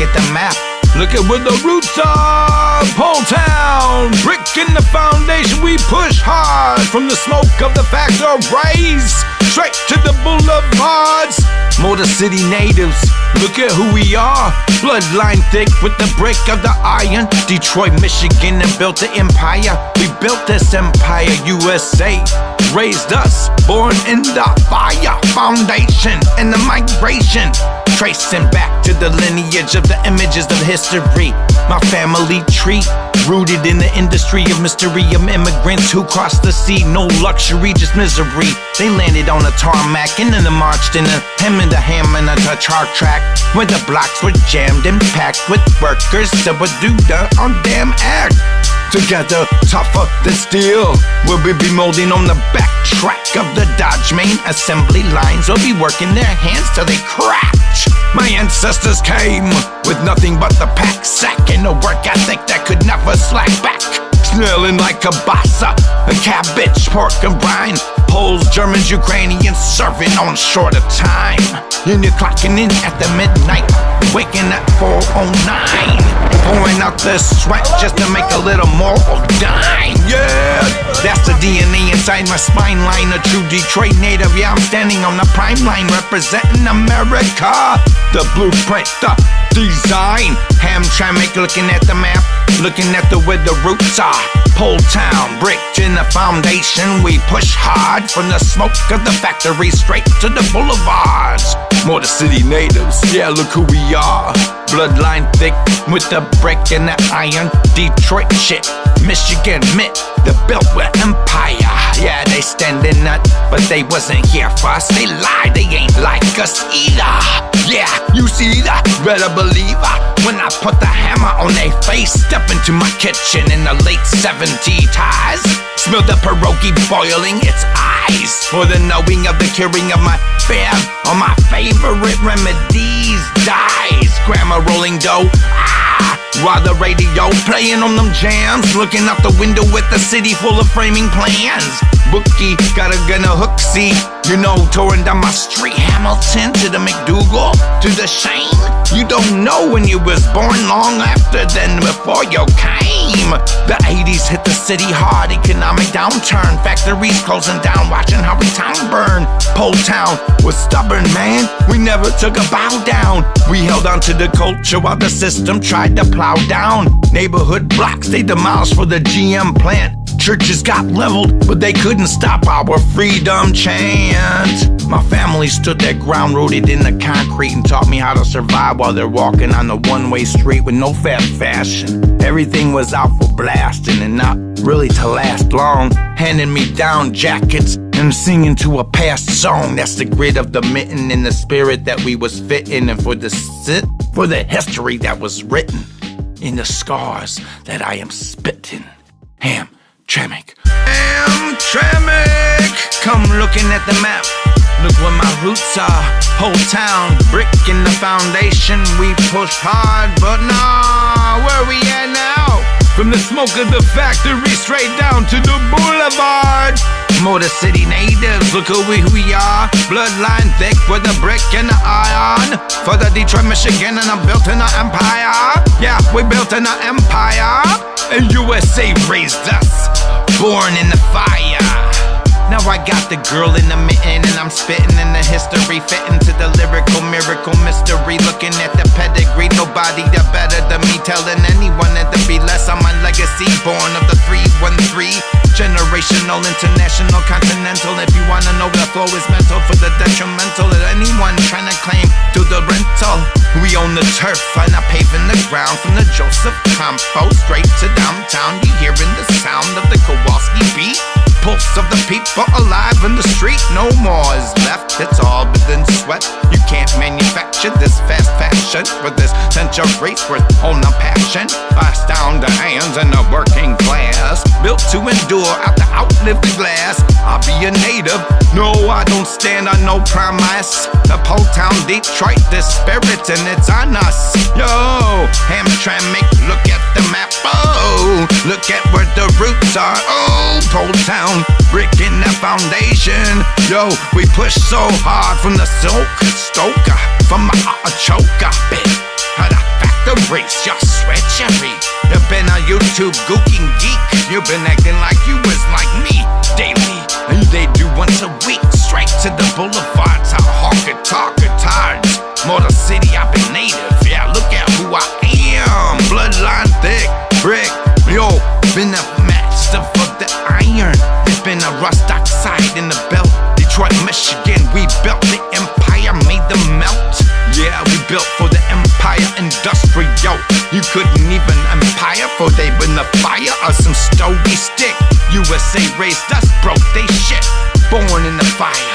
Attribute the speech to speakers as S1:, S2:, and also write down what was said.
S1: at the map. Look at where the roots are. Pole Town, brick in the foundation. We push hard from the smoke of the factories straight to the boulevards. Motor City natives, look at who we are. Bloodline thick with the brick of the iron. Detroit, Michigan, and built the empire. We built this empire. USA raised us, born in the fire. Foundation and the migration, tracing back to the lineage of the images of history. My family tree, rooted in the industry of mystery of immigrants who crossed the sea. No luxury, just misery. They landed on a tarmac and then they marched in a hem and a ham and a tar track, where the blocks were jammed and packed with workers that would do the damn act. Together, tougher than steel, we'll be molding on the backtrack of the Dodge main assembly lines. We'll be working their hands till they crack. My ancestors came with nothing but the pack sack and a work ethic that could never slack back. Smelling like kielbasa, a cabbage, pork and brine. Poles, Germans, Ukrainians serving on shorter time. And you're clocking in at the midnight, waking at 4:09, pouring out the sweat just to make a little more or dime. Yeah, that's the DNA inside my spine line. A true Detroit native, yeah, I'm standing on the prime line, representing America. The blueprint, the design. Hamtramck, looking at the map, looking at where the roots are. Pole Town, bricked in the foundation. We push hard from the smoke of the factory straight to the boulevards. Motor City natives, yeah, look who we are. Bloodline thick with the brick and the iron. Detroit shit, Michigan mint, the built with empire. Yeah, they standing up, but they wasn't here for us. They lied, they ain't like us either. Yeah, you see that? Better believe when I put the hammer on their face. Step into my kitchen in the late 70s. Smell the pierogi boiling its eyes for the knowing of the curing of my fam. On my favorite remedies, dyes, grandma rolling dough. While the radio playing on them jams, looking out the window with the city full of framing plans. Bookie got a gun, a hook, see, you know, touring down my street. Hamilton to the McDougal, to the Shane. You don't know when you was born, long after then before you came. The 80s hit the city hard, economic downturn. Factories closing down, watching how we town burn. Pole Town was stubborn, man. We never took a bow down. We held on to the culture while the system tried to plow down. Neighborhood blocks they demolished for the GM plant. Churches got leveled, but they couldn't stop our freedom chant. My family stood their ground, rooted in the concrete, and taught me how to survive while they're walking on the one-way street with no fast fashion. Everything was out for blasting and not really to last long. Handing me down jackets and singing to a past song. That's the grit of the mitten and the spirit that we was fitting, and for the history that was written in the scars that I am spitting. Hamtramck, come looking at the map. Look where my roots are. Pole Town, brick in the foundation. We push hard, but nah, where we at now? From the smoke of the factory straight down to the boulevard. Motor City natives, look who we are. Bloodline thick with the brick and the iron. For the Detroit, Michigan, and I'm built in an empire. Yeah, we built in an empire. And USA raised us, born in the fire. Now I got the girl in the mitten, and I'm spitting in the history, fitting to the lyrical miracle mystery. Looking at the pedigree, nobody the better than me, telling anyone that to be less. I'm a legacy, born of the 313. Generational, international, continental. If you wanna know, the flow is mental for the detrimental of anyone trying to claim to the rental. We own the turf and I paving the ground from the Joseph Compo straight to downtown. You hearing the sound of the Kowalski beat? Pulse of the people alive in the street. No more is left, it's all within sweat. You can't manufacture this fast fashion for this century's worth on the passion. Astound the hands in the working class, built to endure, out to outlive the glass. I'll be a native, no, I don't stand on no promise. The Pole Town, Detroit, the spirit, and it's on us. Yo, Hamtramck, look at the map. Oh, look at where the roots are. Oh, Pole Town, brick in the foundation. Yo, we push so hard from the stoker, from my choker bit. the race, your sweatery. You've been on YouTube gooking geek. You've been acting like you was like me daily, and they do once a week. Straight to the boulevards, I hawk it, talk it, tides. Motor City, I've been native. Yeah, look at who I am. Bloodline thick, brick. Yo, been a master for the iron. It's been a rust oxide in the belt. Detroit, Michigan, we built the empire, made them melt. Yeah, we built for the empire industrial. You couldn't even empire, for they been the fire of some stogie stick. USA raised us, broke they shit. Born in the fire,